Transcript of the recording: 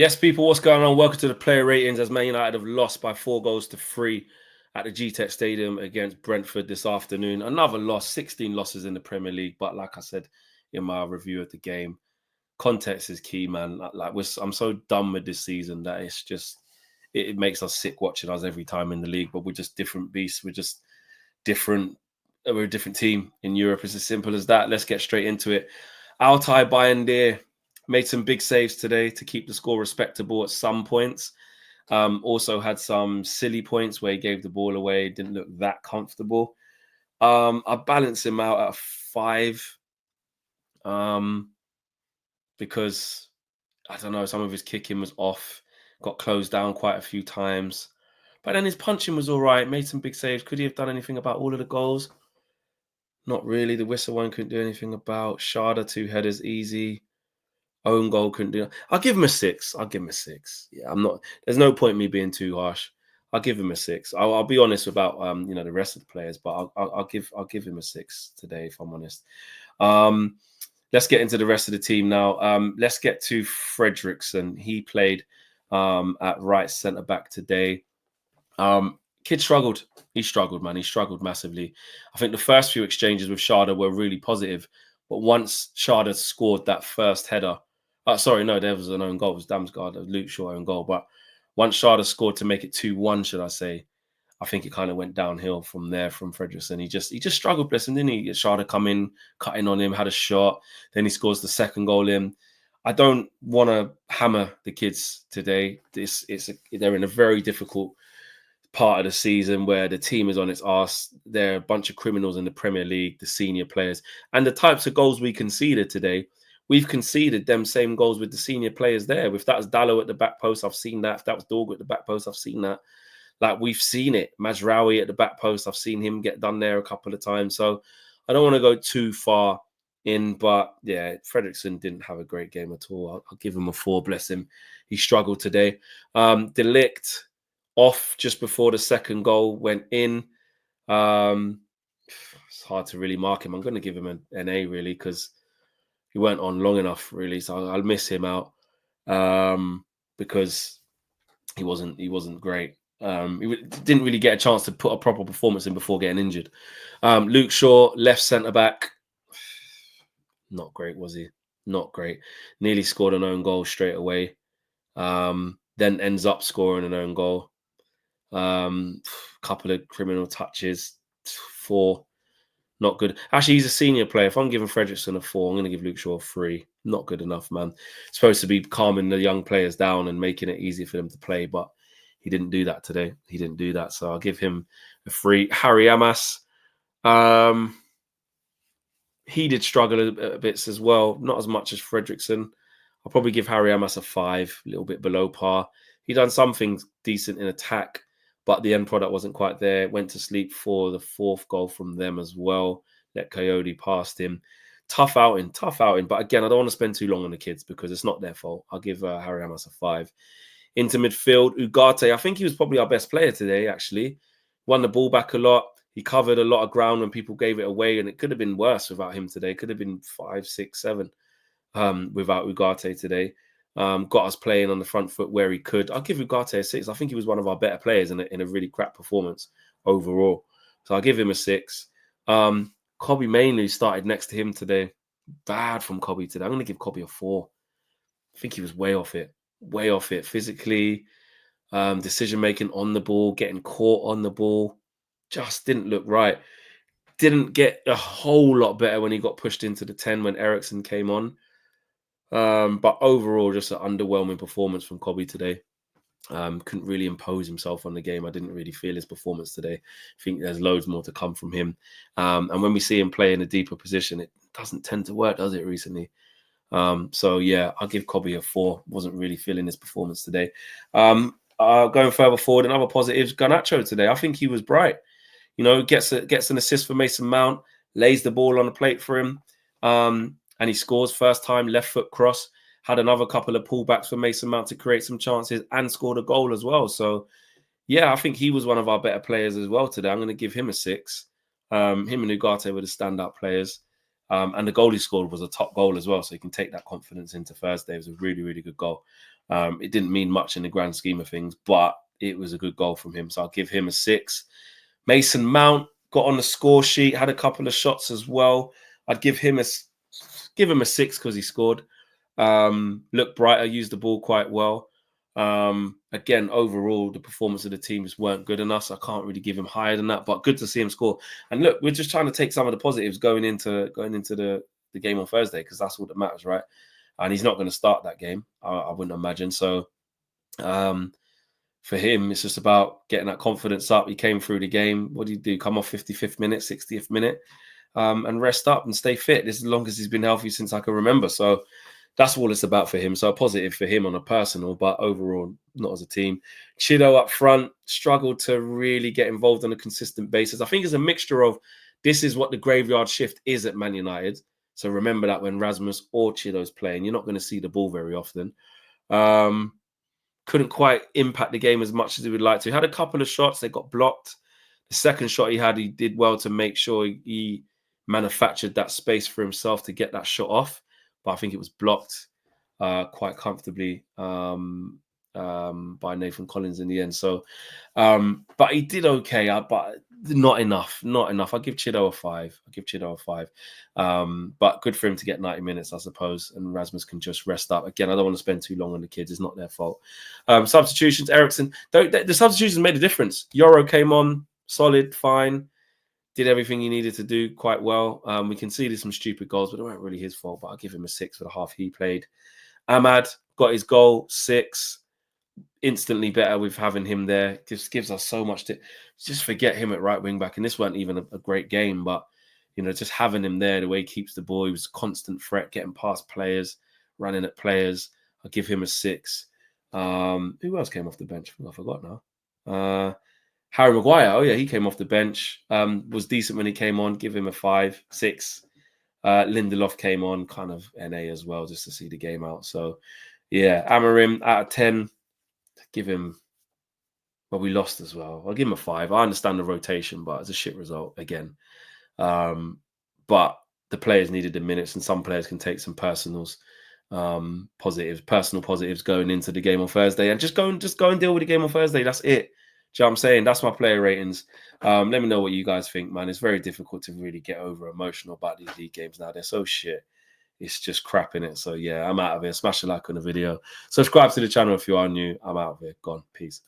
Yes, people, what's going on? Welcome to the player ratings as Man United have lost by 4 goals to 3 at the GTEC Stadium against Brentford this afternoon. Another loss, 16 losses in the Premier League. But like I said in my review of the game, context is key, man. I'm so done with this season that it's just, it makes us sick watching us every time in the league. But we're just different beasts. We're just different. We're a different team in Europe. It's as simple as that. Let's get straight into it. Altay Bayındır made some big saves today to keep the score respectable at some points. Also had some silly points where he gave the ball away, didn't look that comfortable. I balance him out at a 5 because, I don't know, some of his kicking was off, got closed down quite a few times. But then his punching was all right, made some big saves. Could he have done anything about all of the goals? Not really. The whistle one couldn't do anything about. Sharda, 2 headers, easy. Own goal couldn't do it. I'll give him a 6. I'll give him a 6. Yeah, I'm not. There's no point in me being too harsh. I'll give him a 6. I'll be honest about the rest of the players, but I'll give him a 6 today if I'm honest. Let's get into the rest of the team now. Let's get to Fredrickson. He played at right centre back today. Kid struggled. He struggled, man. He struggled massively. I think the first few exchanges with Sharda were really positive, but once Sharda scored that first header. There was an own goal. It was Damsgaard, Luke Shaw own goal. But once Sharda scored to make it 2-1, should I say, I think it kind of went downhill from there from Fredrickson. He just struggled, bless him, didn't he? Sharda come in, cutting on him, had a shot. Then he scores the second goal in. I don't want to hammer the kids today. They're in a very difficult part of the season where the team is on its arse. There are a bunch of criminals in the Premier League, the senior players. And the types of goals we conceded today, we've conceded them same goals with the senior players there. If that was Dallo at the back post, I've seen that. If that was Dorgu at the back post, I've seen that. Like, we've seen it. Mazraoui at the back post, I've seen him get done there a couple of times. So I don't want to go too far in, but yeah, Fredrickson didn't have a great game at all. I'll give him a 4, bless him. He struggled today. De Ligt off just before the second goal went in. It's hard to really mark him. I'm going to give him an A, really, because he weren't on long enough, really. So I'll miss him out because he wasn't great. He didn't really get a chance to put a proper performance in before getting injured. Luke Shaw, left centre back, not great, was he? Not great. Nearly scored an own goal straight away. Then ends up scoring an own goal. Couple of criminal touches, 4, not good. Actually, he's a senior player. If I'm giving Fredrickson a 4, I'm going to give Luke Shaw a 3. Not good enough, man. Supposed to be calming the young players down and making it easy for them to play, but he didn't do that today. He didn't do that, so I'll give him a 3. Harry Amas, he did struggle a bit as well, not as much as Fredrickson. I'll probably give Harry Amas a 5, a little bit below par. He done something decent in attack, but the end product wasn't quite there. Went to sleep for the 4th goal from them as well. Let Coyote past him. Tough outing. But again, I don't want to spend too long on the kids because it's not their fault. I'll give Harry Amas a 5. Into midfield, Ugarte. I think he was probably our best player today, actually. Won the ball back a lot. He covered a lot of ground when people gave it away, and it could have been worse without him today. It could have been 5, 6, 7 without Ugarte today. Got us playing on the front foot where he could. I'll give Ugarte a 6. I think he was one of our better players in a really crap performance overall. So I'll give him a 6. Kobbie mainly started next to him today. Bad from Kobbie today. I'm going to give Kobbie a 4. I think he was way off it physically. Decision-making on the ball, getting caught on the ball. Just didn't look right. Didn't get a whole lot better when he got pushed into the 10 when Eriksen came on. But overall, just an underwhelming performance from Kobbie today. Couldn't really impose himself on the game. I didn't really feel his performance today. I think there's loads more to come from him. And when we see him play in a deeper position, it doesn't tend to work, does it, recently? So, yeah, I'll give Kobbie a 4. Wasn't really feeling his performance today. Going further forward, another positive, Garnacho today. I think he was bright. You know, gets an assist for Mason Mount, lays the ball on the plate for him. And he scores first time, left foot cross. Had another couple of pullbacks for Mason Mount to create some chances and scored a goal as well. So, yeah, I think he was one of our better players as well today. I'm going to give him a 6. Him and Ugarte were the standout players. And the goal he scored was a top goal as well. So you can take that confidence into Thursday. It was a really, really good goal. It didn't mean much in the grand scheme of things, but it was a good goal from him. So I'll give him a 6. Mason Mount got on the score sheet, had a couple of shots as well. I'd give him a 6 because he scored. Looked brighter, used the ball quite well. Again, overall, the performance of the teams weren't good enough, so I can't really give him higher than that. But good to see him score. And look, we're just trying to take some of the positives going into the game on Thursday, because that's all that matters, right? And he's not going to start that game, I wouldn't imagine. So for him, it's just about getting that confidence up. He came through the game. What do you do? Come off 55th minute, 60th minute, and rest up and stay fit. As long as he's been healthy since I can remember. So that's all it's about for him. So a positive for him on a personal, but overall, not as a team. Chido up front struggled to really get involved on a consistent basis. I think it's a mixture of, this is what the graveyard shift is at Man United. So remember that when Rasmus or Chido's playing, you're not going to see the ball very often. Couldn't quite impact the game as much as he would like to. He had a couple of shots, they got blocked. The second shot he had, he did well to make sure he manufactured that space for himself to get that shot off. But I think it was blocked quite comfortably by Nathan Collins in the end. So, but he did okay, but not enough. Not enough. I'll give Chido a 5. But good for him to get 90 minutes, I suppose. And Rasmus can just rest up. Again, I don't want to spend too long on the kids. It's not their fault. Substitutions, Ericsson. The substitutions made a difference. Yoro came on, solid, fine. Did everything he needed to do quite well. We conceded some stupid goals, but they weren't really his fault. But I'll give him a 6 for the half he played. Ahmad got his goal, 6. Instantly better with having him there. Just gives us so much to just forget him at right wing back. And this weren't even a great game, but just having him there, the way he keeps the ball, he was a constant threat, getting past players, running at players. I'll give him a 6. Who else came off the bench? I forgot now. Harry Maguire. Oh yeah, he came off the bench. Was decent when he came on. Give him a 5, 6. Lindelof came on, kind of NA as well, just to see the game out. So yeah, Amorim out of 10. Give him. Well, we lost as well. I'll give him a 5. I understand the rotation, but it's a shit result again. But the players needed the minutes, and some players can take some personal positives going into the game on Thursday, and just go and deal with the game on Thursday. That's it. Do you know what I'm saying? That's my player ratings. Let me know what you guys think, man. It's very difficult to really get over emotional about these league games now. They're so shit. It's just crap in it. So yeah, I'm out of here. Smash a like on the video. Subscribe to the channel if you are new. I'm out of here. Gone. Peace.